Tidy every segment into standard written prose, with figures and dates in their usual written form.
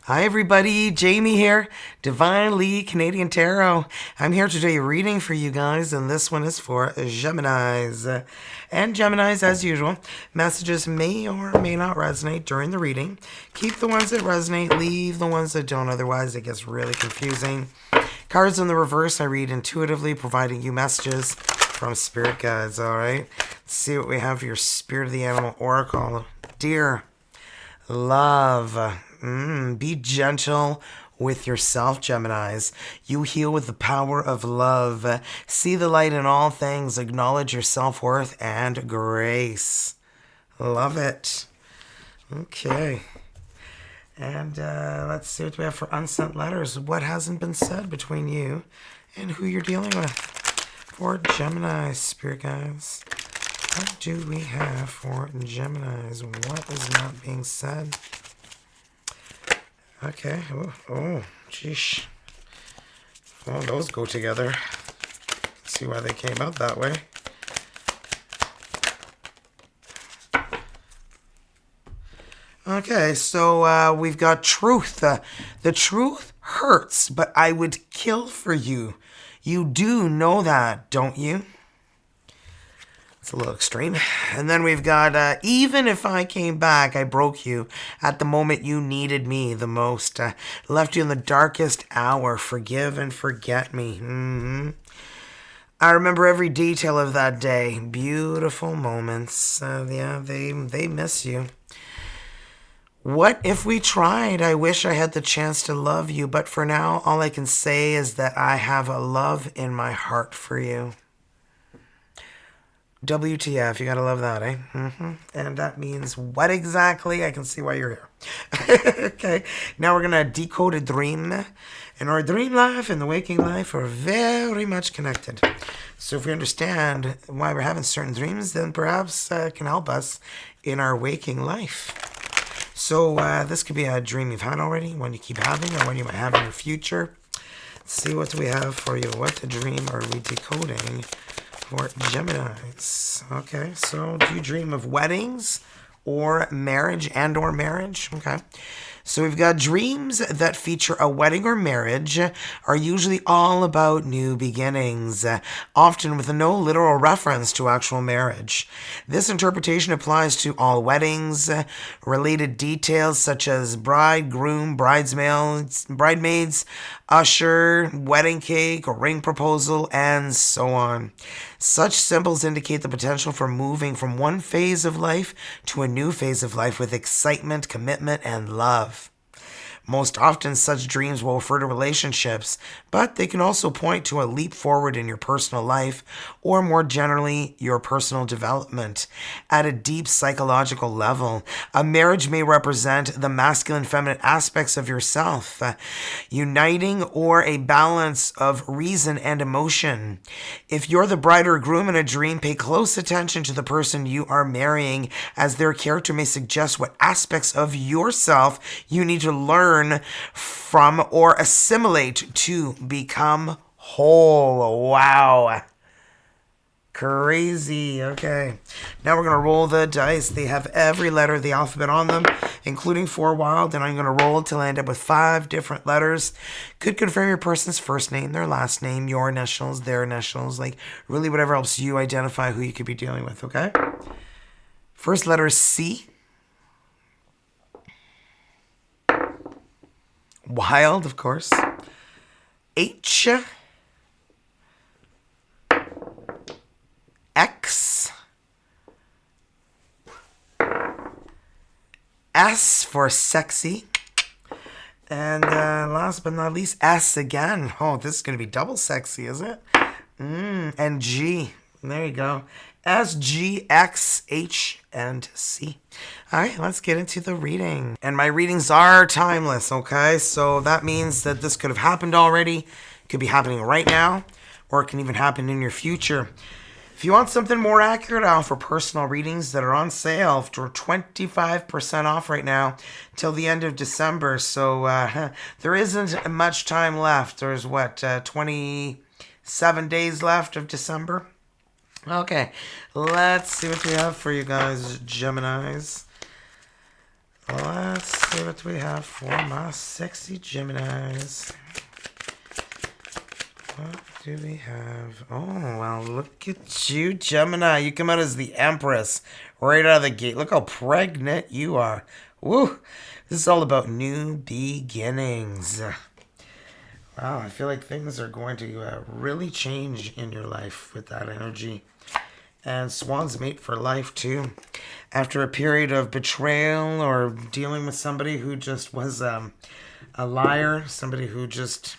Hi everybody, Jamie here, Divinely Canadian Tarot. I'm here to do a reading for you guys, and this one is for Geminis. And Geminis, as usual, messages may or may not resonate during the reading. Keep the ones that resonate, leave the ones that don't, otherwise it gets really confusing. Cards in the reverse, I read intuitively, providing you messages from spirit guides, alright? Let's see what we have for your Spirit of the Animal Oracle. Dear love. Be gentle with yourself, Geminis. You heal with the power of love. See the light in all things. Acknowledge your self-worth and grace. Love it. Okay. And let's see what we have for unsent letters. What hasn't been said between you and who you're dealing with. For Gemini, spirit guides. What do we have for Geminis? What is not being said? Okay. Oh, sheesh. Well, those go together. Let's see why they came out that way. Okay, so we've got truth. The truth hurts, but I would kill for you. You do know that, don't you? It's a little extreme. And then we've got, even if I came back, I broke you at the moment you needed me the most. Left you in the darkest hour. Forgive and forget me. I remember every detail of that day. Beautiful moments. Yeah, they miss you. What if we tried? I wish I had the chance to love you, but for now, all I can say is that I have a love in my heart for you. WTF, you gotta love that, eh? And that means what exactly? I can see why you're here. Okay, now we're gonna decode a dream. And our dream life and the waking life are very much connected. So if we understand why we're having certain dreams, then perhaps it can help us in our waking life. So this could be a dream you've had already, one you keep having, or one you might have in your future. Let's see what we have for you. What dream are we decoding for Geminis? Okay, so do you dream of weddings or marriage and or marriage? Okay. So we've got dreams that feature a wedding or marriage are usually all about new beginnings, often with no literal reference to actual marriage. This interpretation applies to all weddings, related details such as bride, groom, bridesmaids, usher, wedding cake, ring proposal, and so on. Such symbols indicate the potential for moving from one phase of life to a new phase of life with excitement, commitment, and love. Most often, such dreams will refer to relationships, but they can also point to a leap forward in your personal life, or more generally, your personal development. At a deep psychological level, a marriage may represent the masculine feminine aspects of yourself, uniting or a balance of reason and emotion. If you're the bride or groom in a dream, pay close attention to the person you are marrying, as their character may suggest what aspects of yourself you need to learn from or assimilate to become whole. Wow. Crazy. Okay. Now we're going to roll the dice. They have every letter of the alphabet on them, including 4 wild, and I'm going to roll until I end up with 5 different letters. Could confirm your person's first name, their last name, your initials, their initials, like really whatever helps you identify who you could be dealing with, okay? First letter is C. Wild, of course. H. X. S for sexy. And last but not least, S again. Oh, this is going to be double sexy, is it? And G. There you go. S, G, X, H, and C. All right, let's get into the reading. And my readings are timeless, okay? So that means that this could have happened already, could be happening right now, or it can even happen in your future. If you want something more accurate, I offer personal readings that are on sale for 25% off right now till the end of December. So there isn't much time left. There's 27 days left of December. Okay, let's see what we have for you guys, Geminis. Let's see what we have for my sexy Geminis. What do we have? Oh, well, look at you, Gemini. You come out as the Empress right out of the gate. Look how pregnant you are. Woo! This is all about new beginnings. Wow, I feel like things are going to really change in your life with that energy. And Swan's mate for life, too. After a period of betrayal or dealing with somebody who just was a liar, somebody who just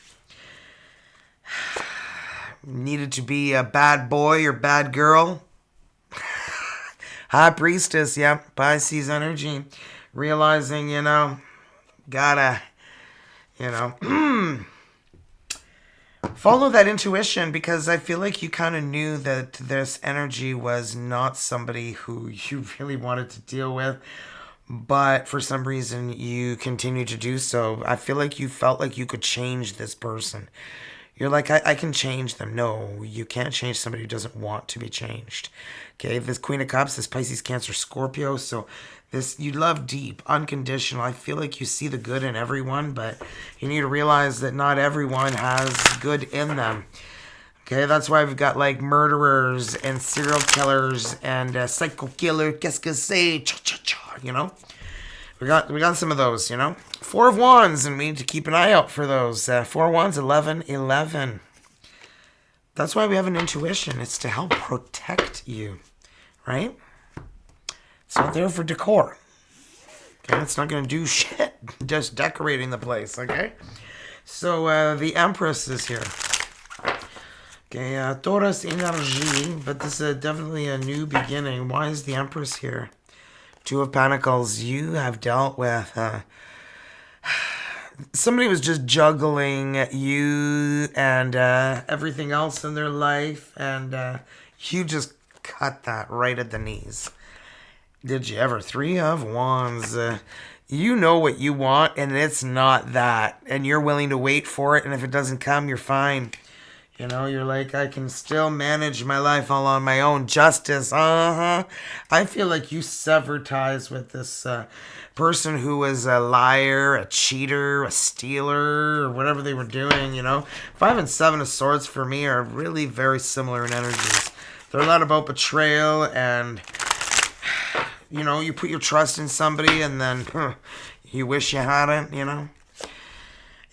needed to be a bad boy or bad girl. High Priestess, yep, Pisces energy. Realizing, gotta, follow that intuition, because I feel like you kind of knew that this energy was not somebody who you really wanted to deal with, but for some reason you continue to do so. I feel like you felt like you could change this person. You're like, I can change them. No, you can't change somebody who doesn't want to be changed. Okay, this Queen of Cups, this Pisces, Cancer, Scorpio. So this, you love deep, unconditional. I feel like you see the good in everyone, but you need to realize that not everyone has good in them. Okay, that's why we've got like murderers and serial killers and psycho killer, qu'est-ce que c'est, cha-cha-cha, We got some of those, Four of Wands, and we need to keep an eye out for those. Four of Wands, 11, 11. That's why we have an intuition. It's to help protect you, right? It's not there for decor. Okay, it's not going to do shit. Just decorating the place, okay? So the Empress is here. Okay, Taurus energy, but this is definitely a new beginning. Why is the Empress here? Two of Pentacles. You have dealt with somebody was just juggling you and everything else in their life, and you just cut that right at the knees. Did you ever? Three of Wands. You know what you want, and it's not that, and you're willing to wait for it, and if it doesn't come, you're fine. You're like, I can still manage my life all on my own. Justice, I feel like you severed ties with this person who was a liar, a cheater, a stealer, or whatever they were doing, 5 and 7 of Swords for me are really very similar in energies. They're a lot about betrayal and, you put your trust in somebody and then you wish you hadn't,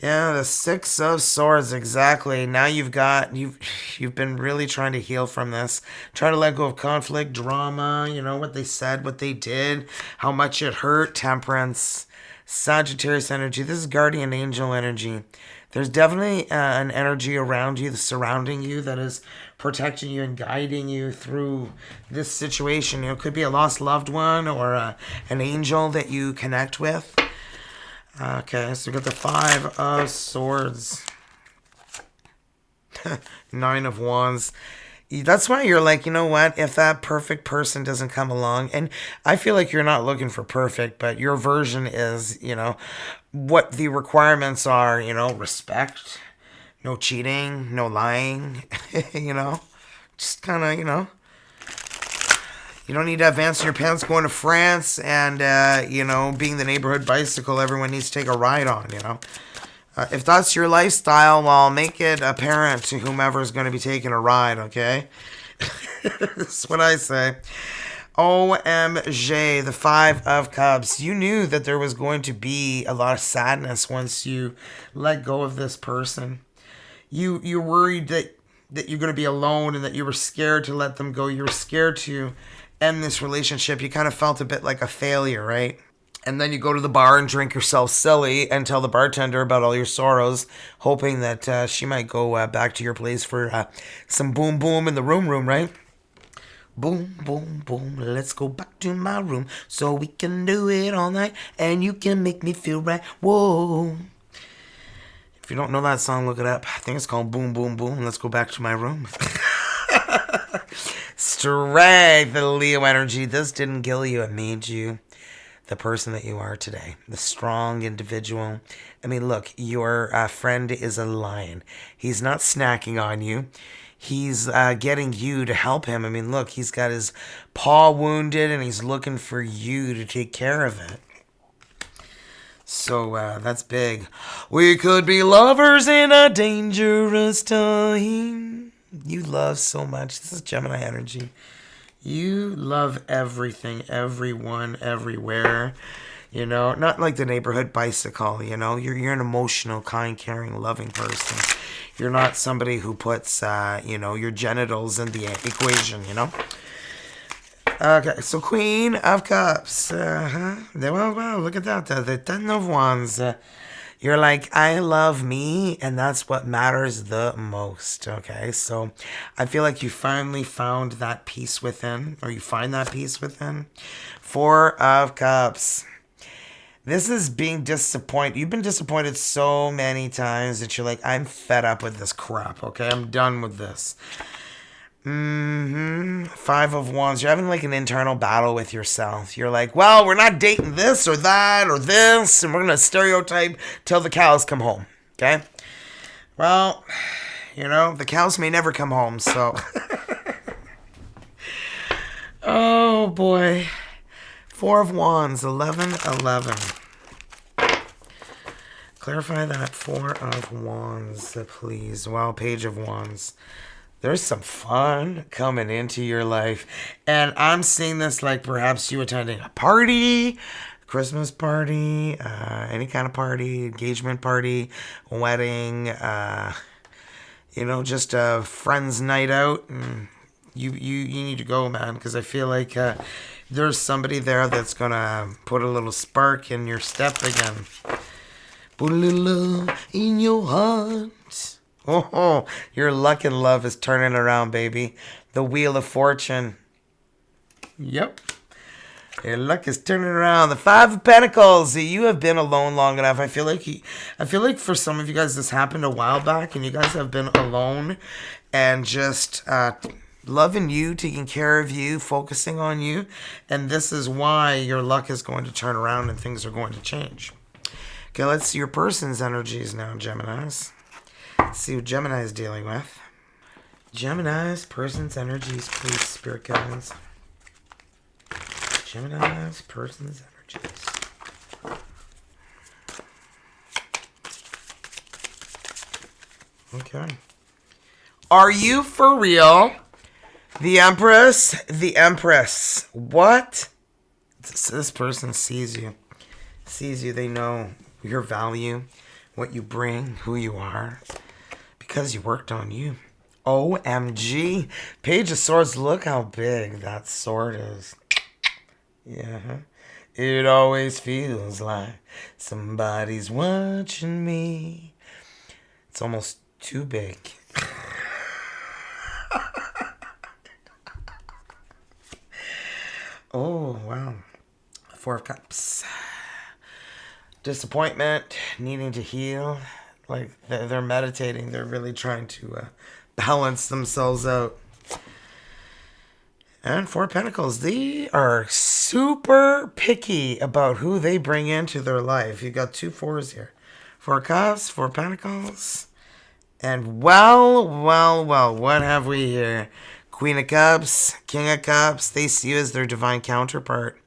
Yeah, the 6 of Swords, exactly. Now you've been really trying to heal from this. Try to let go of conflict, drama, what they said, what they did, how much it hurt. Temperance, Sagittarius energy. This is guardian angel energy. There's definitely an energy around you, surrounding you, that is protecting you and guiding you through this situation. It could be a lost loved one or an angel that you connect with. Okay, so we got the 5 of Swords. 9 of Wands. That's why you're like, you know what? If that perfect person doesn't come along, and I feel like you're not looking for perfect, but your version is, what the requirements are, respect, no cheating, no lying, just kind of, You don't need to advance in your pants going to France and, being the neighborhood bicycle everyone needs to take a ride on, If that's your lifestyle, well, make it apparent to whomever is going to be taking a ride, okay? That's what I say. OMG, the 5 of Cups. You knew that there was going to be a lot of sadness once you let go of this person. You're worried that you're going to be alone and that you were scared to let them go. You were scared to end this relationship. You kind of felt a bit like a failure, right? And then you go to the bar and drink yourself silly and tell the bartender about all your sorrows, hoping that she might go back to your place for some boom boom in the room, right? Boom, boom, boom, let's go back to my room so we can do it all night and you can make me feel right. Whoa. If you don't know that song, look it up. I think it's called Boom, Boom, Boom. Let's go back to my room. Strength, the Leo energy. This didn't kill you. It made you the person that you are today. The strong individual. I mean, look, your friend is a lion. He's not snacking on you. He's getting you to help him. I mean, look, he's got his paw wounded and he's looking for you to take care of it. So that's big. We could be lovers in a dangerous time. You love so much. This is Gemini energy. You love everything, everyone, everywhere. You know, not like the neighborhood bicycle, you know. You're an emotional, kind, caring, loving person. You're not somebody who puts, your genitals in the equation, you know. Okay, so Queen of Cups. Well, look at that. The Ten of Wands. You're like, I love me, and that's what matters the most. Okay, so I feel like you finally found that peace within, or you find that peace within. Four of Cups. This is being disappointed. You've been disappointed so many times that you're like, I'm fed up with this crap. Okay, I'm done with this. Five of Wands. You're having like an internal battle with yourself. You're like, well, we're not dating this or that or this, and we're going to stereotype till the cows come home. Okay? Well, the cows may never come home, so. Oh, boy. Four of Wands. 11. Clarify that. Four of Wands, please. Well, Page of Wands. There's some fun coming into your life. And I'm seeing this like perhaps you attending a party, Christmas party, any kind of party, engagement party, wedding, just a friend's night out. And you need to go, man, because I feel like there's somebody there that's going to put a little spark in your step again. Put a little love in your heart. Oh, your luck and love is turning around, baby. The Wheel of Fortune. Yep. Your luck is turning around. The Five of Pentacles. You have been alone long enough. I feel like for some of you guys this happened a while back, and you guys have been alone and just loving you, taking care of you, focusing on you. And this is why your luck is going to turn around and things are going to change. Okay, let's see your person's energies now, Geminis. Let's see what Gemini is dealing with. Gemini's person's energies, please, spirit guides. Gemini's person's energies. Okay. Are you for real? The Empress? The Empress. What? This person sees you. Sees you. They know your value, what you bring, who you are. Because you worked on you. OMG. Page of Swords. Look how big that sword is. Yeah. It always feels like somebody's watching me. It's almost too big. Oh, wow. Four of Cups. Disappointment. Needing to heal. Like, they're meditating. They're really trying to balance themselves out. And Four of Pentacles. They are super picky about who they bring into their life. You got two fours here. Four of Cups, Four of Pentacles. And well, what have we here? Queen of Cups, King of Cups. They see you as their divine counterpart.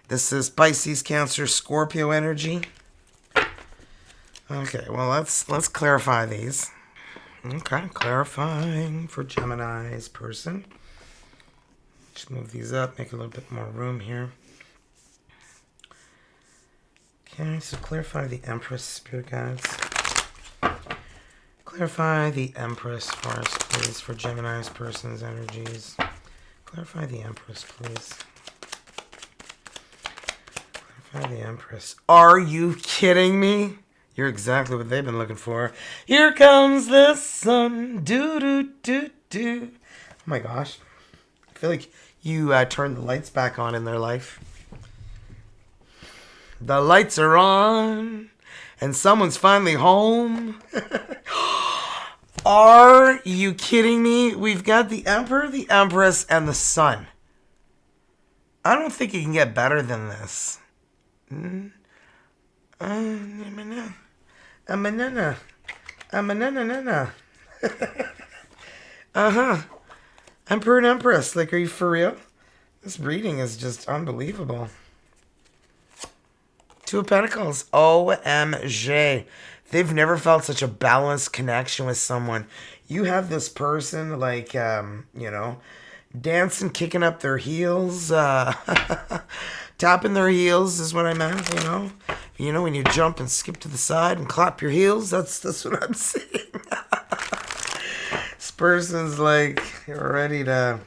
This is Pisces, Cancer, Scorpio energy. Okay, well, let's clarify these. Okay, clarifying for Gemini's person. Just move these up, make a little bit more room here. Okay, so clarify the Empress, spirit guides. Clarify the Empress for us, please, for Gemini's person's energies. Clarify the Empress, please. Clarify the Empress. Are you kidding me? You're exactly what they've been looking for. Here comes the sun. Do, do, do, do. Oh my gosh. I feel like you turned the lights back on in their life. The lights are on. And someone's finally home. Are you kidding me? We've got the Emperor, the Empress, and the Sun. I don't think it can get better than this. I'm a nana. Emperor and Empress. Like, are you for real? This reading is just unbelievable. Two of Pentacles. OMG. They've never felt such a balanced connection with someone. You have this person like, dancing, kicking up their heels, tapping their heels is what I meant, when you jump and skip to the side and clap your heels, that's what I'm saying. This person's like ready to,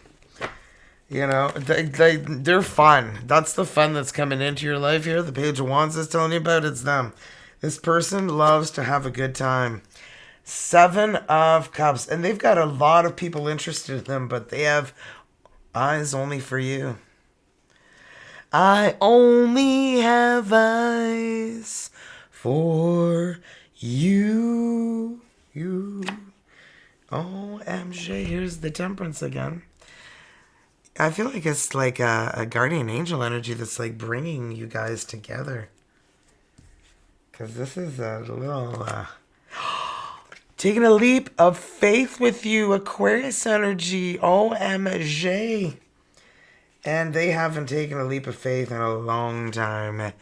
they're fun. That's the fun that's coming into your life here. The Page of Wands is telling you about, it's them. This person loves to have a good time. 7 of Cups. And they've got a lot of people interested in them, but they have eyes only for you. I only have eyes for you. OMG, here's the Temperance again. I feel like it's like a guardian angel energy that's like bringing you guys together. Because this is a little... taking a leap of faith with you, Aquarius energy. OMG. And they haven't taken a leap of faith in a long time.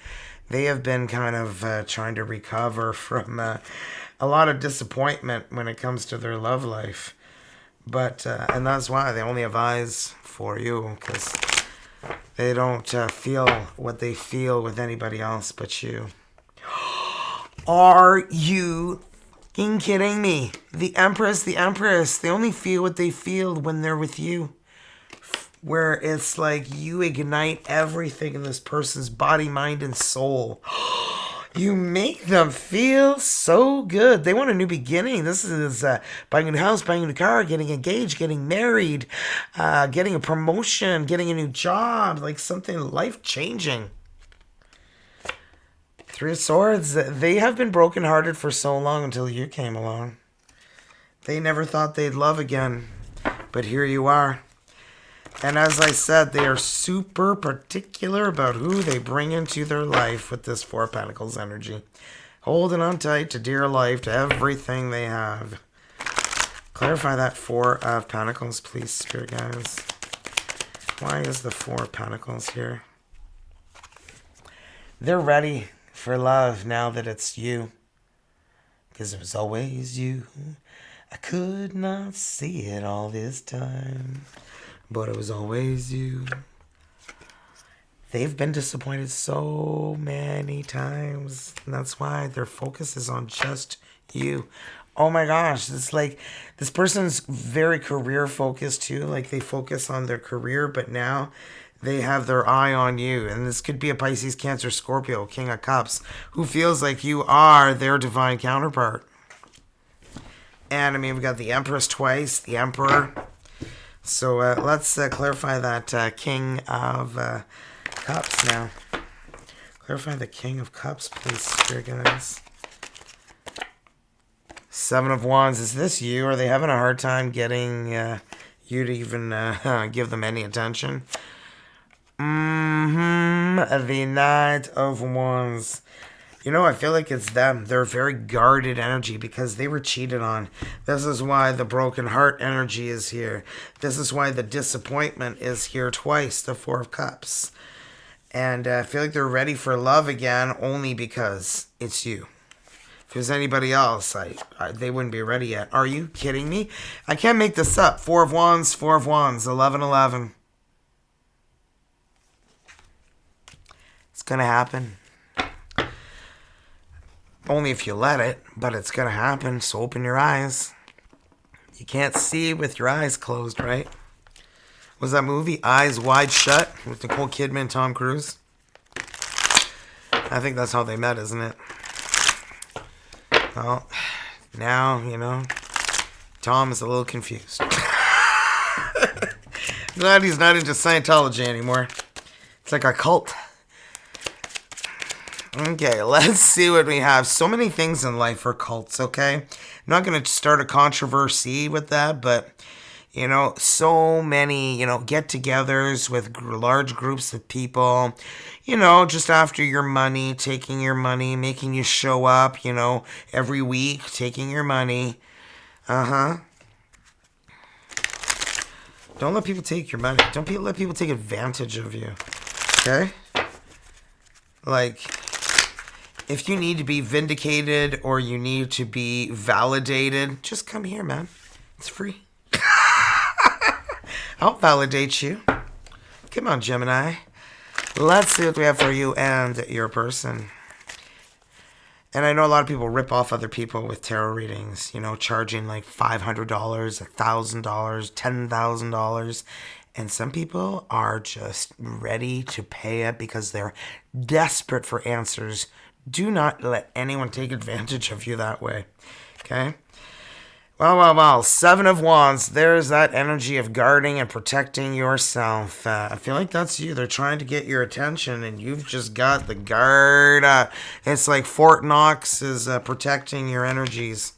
They have been kind of trying to recover from a lot of disappointment when it comes to their love life. But, and that's why they only have eyes for you, because they don't feel what they feel with anybody else but you. Are you kidding me? The Empress, they only feel what they feel when they're with you. Where it's like you ignite everything in this person's body, mind, and soul. You make them feel so good. They want a new beginning. This is buying a new house, buying a new car, getting engaged, getting married, getting a promotion, getting a new job, like something life-changing. 3 of Swords. They have been brokenhearted for so long until you came along. They never thought they'd love again, but here you are. And as I said, they are super particular about who they bring into their life with this 4 of Pentacles energy. Holding on tight to dear life, to everything they have. Clarify that 4 of Pentacles, please, Spirit guys. Why is the 4 of Pentacles here? They're ready for love now that it's you. Because it was always you. I could not see it all this time. But it was always you. They've been disappointed so many times. And that's why their focus is on just you. Oh my gosh. It's like this person's very career focused too. Like they focus on their career. But now they have their eye on you. And this could be a Pisces, Cancer, Scorpio, King of Cups. Who feels like you are their divine counterpart. And I mean, we got the Empress twice. The Emperor. So let's clarify that King of Cups now. Clarify the King of Cups, please, Spirit guys. 7 of Wands. Is this you? Are they having a hard time getting you to even give them any attention? The Knight of Wands. I feel like it's them. They're very guarded energy because they were cheated on. This is why the broken heart energy is here. This is why the disappointment is here twice, the 4 of Cups. And I feel like they're ready for love again only because it's you. If it was anybody else, they wouldn't be ready yet. Are you kidding me? I can't make this up. 4 of Wands, 4 of Wands, 11, 11. It's going to happen. Only if you let it, but it's going to happen, so open your eyes. You can't see with your eyes closed, right? Was that movie Eyes Wide Shut with Nicole Kidman and Tom Cruise? I think that's how they met, isn't it? Well, now, Tom is a little confused. Glad he's not into Scientology anymore. It's like a cult. Okay, let's see what we have. So many things in life are cults, okay? I'm not going to start a controversy with that, but, so many, get-togethers with large groups of people, just after your money, taking your money, making you show up, every week, taking your money. Don't let people take your money. Don't let people take advantage of you, okay? Like... If you need to be vindicated or you need to be validated, just come here, man. It's free. I'll validate you. Come on, Gemini. Let's see what we have for you and your person. And I know a lot of people rip off other people with tarot readings, you know, charging like $500, $1,000, $10,000. And some people are just ready to pay it because they're desperate for answers. Do not let anyone take advantage of you that way. Okay? Well. 7 of Wands. There's that energy of guarding and protecting yourself. I feel like that's you. They're trying to get your attention, and you've just got the guard. It's like Fort Knox is protecting your energies.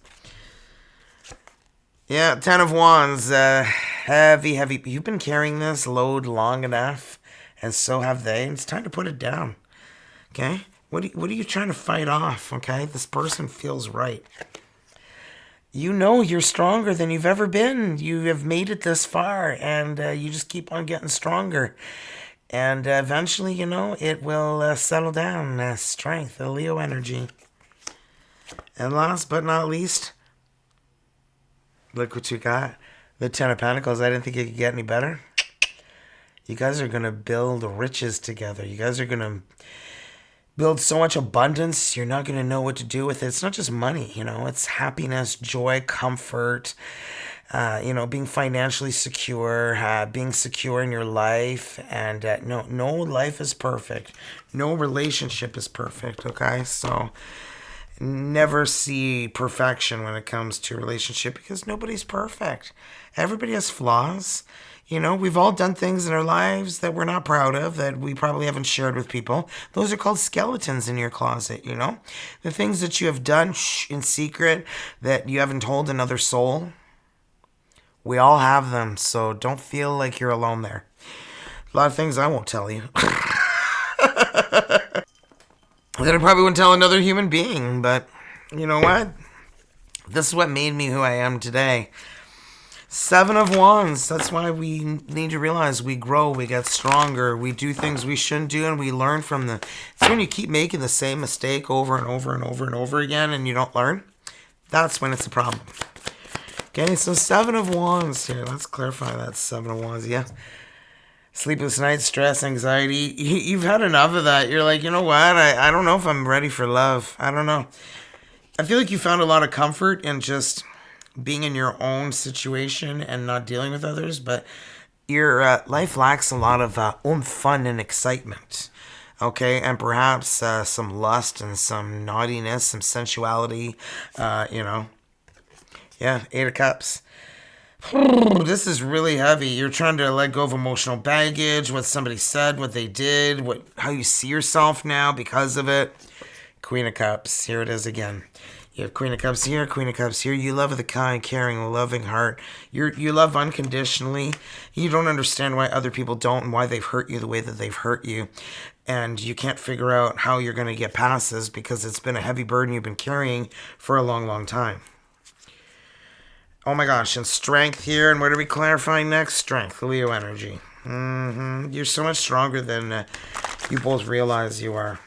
Yeah, 10 of Wands. Heavy. You've been carrying this load long enough, and so have they. It's time to put it down. Okay? What are you trying to fight off? Okay? This person feels right. You know you're stronger than you've ever been. You have made it this far, and you just keep on getting stronger. And eventually, you know, it will settle down. Strength, the Leo energy. And last but not least, look what you got. The 10 of Pentacles. I didn't think it could get any better. You guys are going to build riches together. You guys are going to build so much abundance, you're not going to know what to do with it. It's not just money, you know, it's happiness, joy, comfort, you know, being financially secure, being secure in your life. And no life is perfect. No relationship is perfect, okay? So never see perfection when it comes to a relationship because nobody's perfect. Everybody has flaws. You know, we've all done things in our lives that we're not proud of, that we probably haven't shared with people. Those are called skeletons in your closet, you know? The things that you have done in secret that you haven't told another soul. We all have them, so don't feel like you're alone there. A lot of things I won't tell you. That I probably wouldn't tell another human being, but you know what? This is what made me who I am today. 7 of Wands. That's why we need to realize we grow, we get stronger, we do things we shouldn't do, and we learn from them. It's when you keep making the same mistake over and over and over and over again and you don't learn. That's when it's a problem. Okay, so 7 of Wands here. Let's clarify that 7 of Wands. Yeah. Sleepless nights, stress, anxiety. You've had enough of that. You're like, you know what? I don't know if I'm ready for love. I don't know. I feel like you found a lot of comfort in just being in your own situation and not dealing with others, but your life lacks a lot of fun and excitement, okay, and perhaps some lust and some naughtiness, some sensuality, you know. Yeah, 8 of Cups. This is really heavy. You're trying to let go of emotional baggage, what somebody said, what they did, how you see yourself now because of it. Queen of Cups. Here it is again. You have Queen of Cups here, Queen of Cups here. You love with a kind, caring, loving heart. You love unconditionally. You don't understand why other people don't and why they've hurt you the way that they've hurt you. And you can't figure out how you're going to get past this because it's been a heavy burden you've been carrying for a long, long time. Oh my gosh, and strength here. And what are we clarifying next? Strength, Leo energy. You're so much stronger than you both realize you are.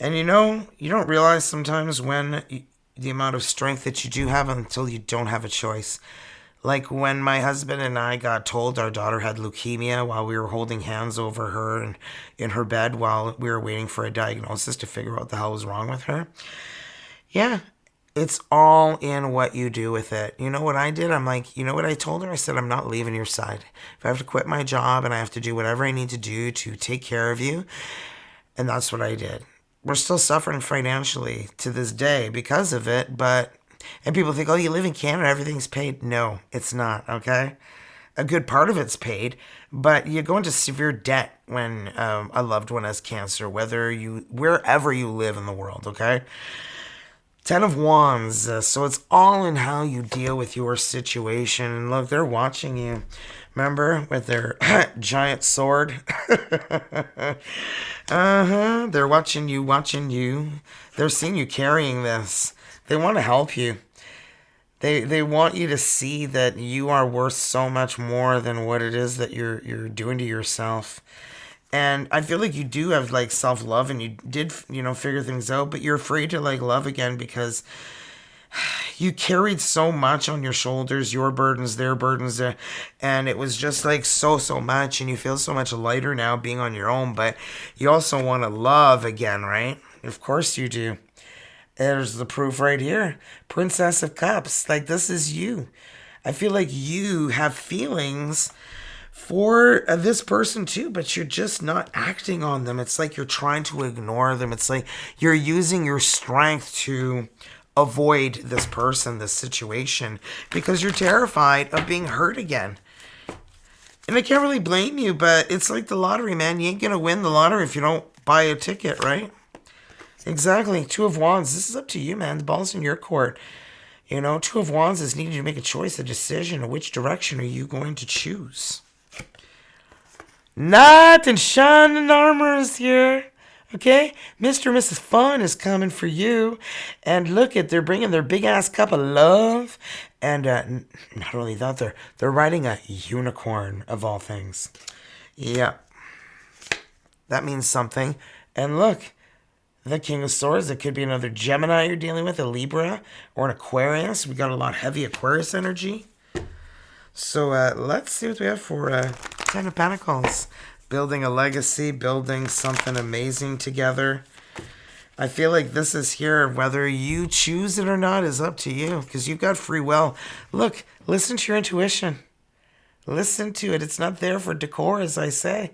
And you know, you don't realize sometimes the amount of strength that you do have until you don't have a choice. Like when my husband and I got told our daughter had leukemia while we were holding hands over her and in her bed while we were waiting for a diagnosis to figure out what the hell was wrong with her. Yeah, it's all in what you do with it. You know what I did? I'm like, you know what I told her? I said, I'm not leaving your side. If I have to quit my job and I have to do whatever I need to do to take care of you, and that's what I did. We're still suffering financially to this day because of it, and people think, oh, you live in Canada, everything's paid. No, it's not, okay? A good part of it's paid, but you go into severe debt when a loved one has cancer, wherever you live in the world, okay? 10 of Wands, so it's all in how you deal with your situation. And look, they're watching you. Remember, with their giant sword? They're watching you. They're seeing you carrying this. They want to help you. They want you to see that you are worth so much more than what it is that you're doing to yourself. And I feel like you do have like self-love and you did, figure things out, but you're afraid to like love again because you carried so much on your shoulders, your burdens, their burdens, and it was just like so much, and you feel so much lighter now being on your own, but you also want to love again, right? Of course you do. There's the proof right here. Princess of Cups. Like, this is you. I feel like you have feelings for this person too, but you're just not acting on them. It's like you're trying to ignore them. It's like you're using your strength to avoid this person, this situation, because you're terrified of being hurt again. And I can't really blame you, but it's like the lottery, man. You ain't gonna win the lottery if you don't buy a ticket, right? Exactly. Two of Wands. This is up to you, man. The ball's in your court. Two of Wands is needing to make a choice, a decision of which direction are you going to choose. Knight and shining armor is here. Okay? Mr. and Mrs. Fun is coming for you. And look they're bringing their big ass cup of love. And not only that, they're riding a unicorn of all things. Yeah. That means something. And look, the King of Swords. It could be another Gemini you're dealing with, a Libra, or an Aquarius. We got a lot heavy Aquarius energy. So let's see what we have for Ten of Pentacles. Building a legacy, building something amazing together. I feel like this is here. Whether you choose it or not is up to you, because you've got free will. Look, listen to your intuition. Listen to it. It's not there for decor, as I say.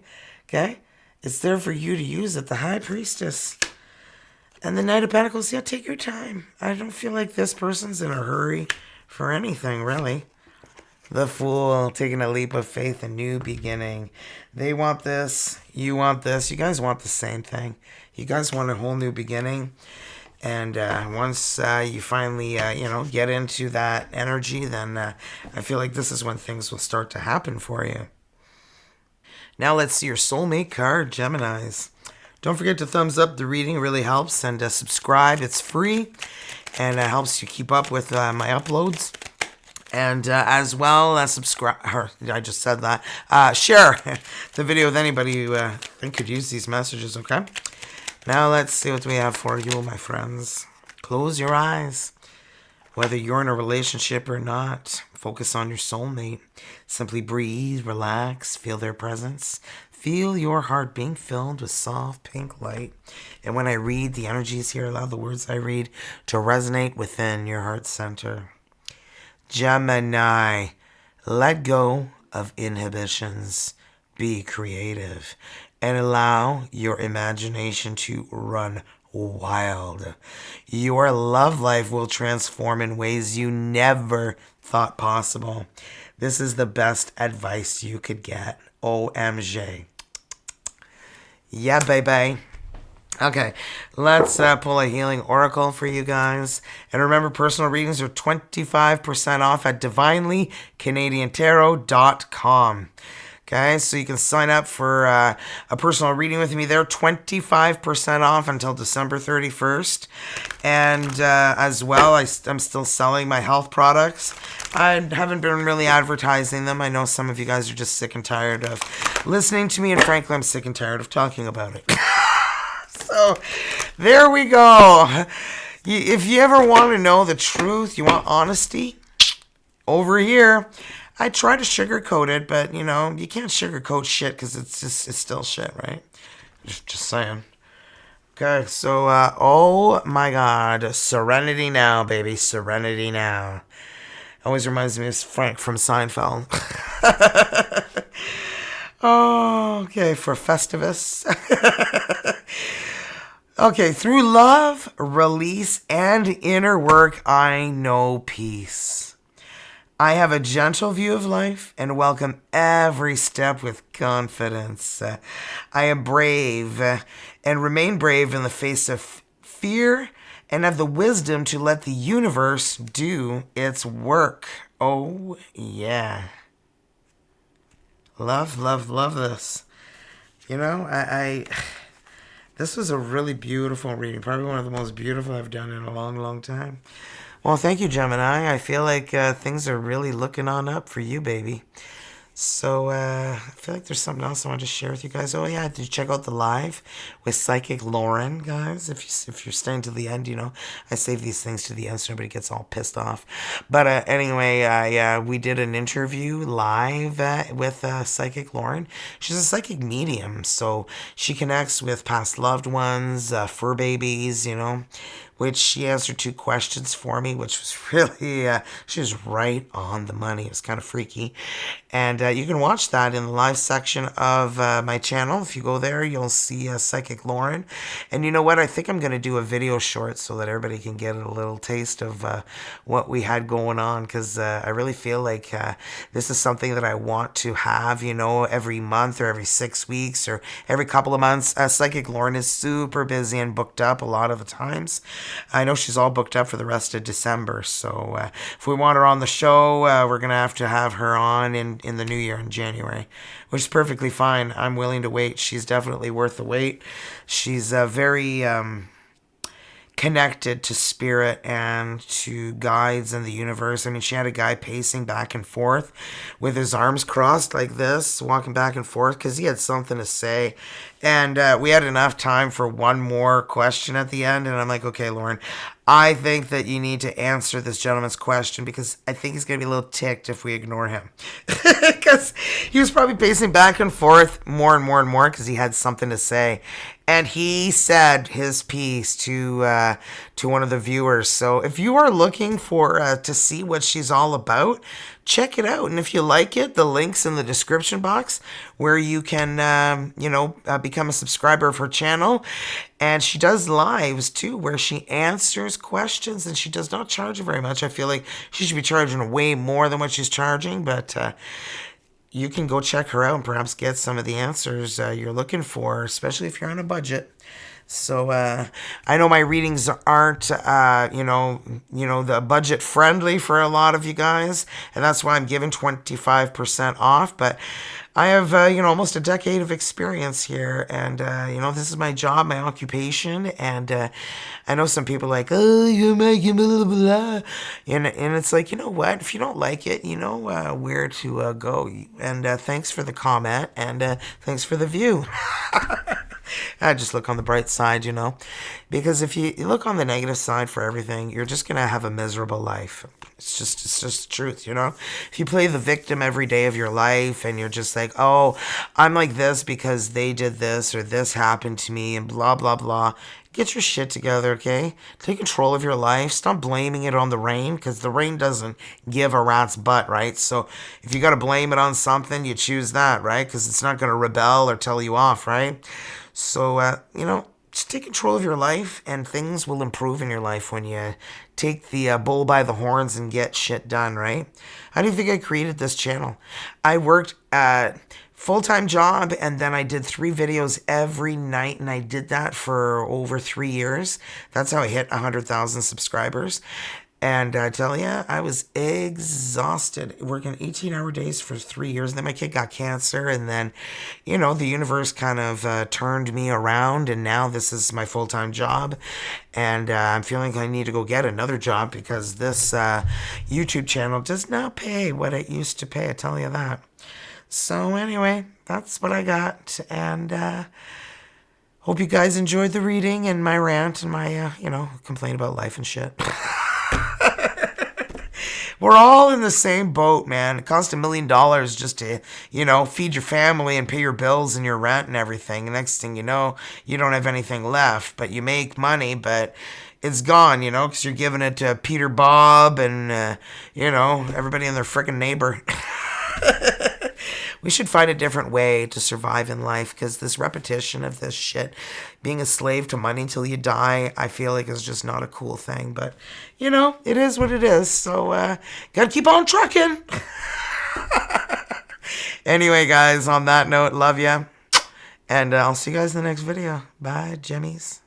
Okay? It's there for you to use it. The High Priestess. And the Knight of Pentacles, yeah, take your time. I don't feel like this person's in a hurry for anything, really. The Fool, taking a leap of faith, a new beginning. They want this. You want this. You guys want the same thing. You guys want a whole new beginning. And once you finally, get into that energy, then I feel like this is when things will start to happen for you. Now let's see your soulmate card, Geminis. Don't forget to thumbs up the reading. It really helps. And subscribe. It's free. And it helps you keep up with my uploads. And as well as subscribe, I just said that, share the video with anybody who think could use these messages, okay? Now let's see what we have for you, my friends. Close your eyes. Whether you're in a relationship or not, focus on your soulmate. Simply breathe, relax, feel their presence. Feel your heart being filled with soft pink light. And when I read the energies here, allow the words I read to resonate within your heart center. Gemini, let go of inhibitions, be creative, and allow your imagination to run wild. Your love life will transform in ways you never thought possible. This is the best advice you could get. OMG. Yeah, baby. Okay, let's pull a healing oracle for you guys. And remember, personal readings are 25% off at divinelycanadiantarot.com. Okay, so you can sign up for a personal reading with me there. 25% off until December 31st. And as well, I'm still selling my health products. I haven't been really advertising them. I know some of you guys are just sick and tired of listening to me. And frankly, I'm sick and tired of talking about it. So, there we go. If you ever want to know the truth, you want honesty, over here, I try to sugarcoat it, but, you can't sugarcoat shit because it's still shit, right? Just saying. Okay, so, oh my God, serenity now, baby, serenity now. Always reminds me of Frank from Seinfeld. Oh, okay, for Festivus. Okay, through love, release, and inner work, I know peace. I have a gentle view of life and welcome every step with confidence. I am brave and remain brave in the face of fear and have the wisdom to let the universe do its work. Oh, yeah. Love, love, love this. This was a really beautiful reading. Probably one of the most beautiful I've done in a long, long time. Well, thank you, Gemini. I feel like things are really looking on up for you, baby. So I feel like there's something else I want to share with you guys. Oh yeah, did you check out the live with Psychic Lauren, guys? If you're staying to the end, I save these things to the end so nobody gets all pissed off. But anyway, we did an interview live with Psychic Lauren. She's a psychic medium, so she connects with past loved ones, fur babies, which she answered 2 questions for me, which was really, she was right on the money. It was kind of freaky. And you can watch that in the live section of my channel. If you go there, you'll see Psychic Lauren. And you know what? I think I'm going to do a video short so that everybody can get a little taste of what we had going on, because I really feel like this is something that I want to have, every month or every 6 weeks or every couple of months. Psychic Lauren is super busy and booked up a lot of the times. I know she's all booked up for the rest of December, so if we want her on the show, we're going to have her on in the new year in January, which is perfectly fine. I'm willing to wait. She's definitely worth the wait. She's very connected to spirit and to guides in the universe. I mean, she had a guy pacing back and forth with his arms crossed like this, walking back and forth because he had something to say. And we had enough time for one more question at the end. And I'm like, okay, Lauren, I think that you need to answer this gentleman's question because I think he's going to be a little ticked if we ignore him. Because he was probably pacing back and forth more and more and more because he had something to say. And he said his piece to one of the viewers. So if you are looking for to see what she's all about, check it out. And if you like it, the link's in the description box where you can, become a subscriber of her channel. And she does lives too, where she answers questions, and she does not charge very much. I feel like she should be charging way more than what she's charging, but you can go check her out and perhaps get some of the answers you're looking for, especially if you're on a budget. So I know my readings aren't, the budget friendly for a lot of you guys, and that's why I'm giving 25% off. But I have, almost a decade of experience here, and this is my job, my occupation, and I know some people are like, oh, you're making blah, blah, blah. And it's like, you know what? If you don't like it, you know where to go. And thanks for the comment, and thanks for the view. I just look on the bright side, because if you look on the negative side for everything, you're just gonna have a miserable life. It's just the truth, If you play the victim every day of your life and you're just like, oh, I'm like this because they did this or this happened to me and blah blah blah. Get your shit together, okay? Take control of your life. Stop blaming it on the rain, because the rain doesn't give a rat's butt, right? So if you got to blame it on something, you choose that, right? Because it's not going to rebel or tell you off, right? So, just take control of your life, and things will improve in your life when you take the bull by the horns and get shit done, right? How do you think I created this channel? I worked full-time job, and then I did 3 videos every night, and I did that for over 3 years. That's how I hit 100,000 subscribers. And I tell you, I was exhausted working 18-hour days for 3 years. And then my kid got cancer, and then, the universe kind of turned me around, and now this is my full-time job. And I'm feeling I need to go get another job because this YouTube channel does not pay what it used to pay. I tell you that. So anyway, that's what I got, and hope you guys enjoyed the reading and my rant and my, complaint about life and shit. We're all in the same boat, man. It costs $1 million just to, feed your family and pay your bills and your rent and everything. The next thing you know, you don't have anything left, but you make money, but it's gone, because you're giving it to Peter Bob and, everybody and their freaking neighbor. We should find a different way to survive in life, because this repetition of this shit, being a slave to money until you die, I feel like is just not a cool thing. But, it is what it is. So, gotta keep on trucking. Anyway, guys, on that note, love ya. And I'll see you guys in the next video. Bye, Jimmies.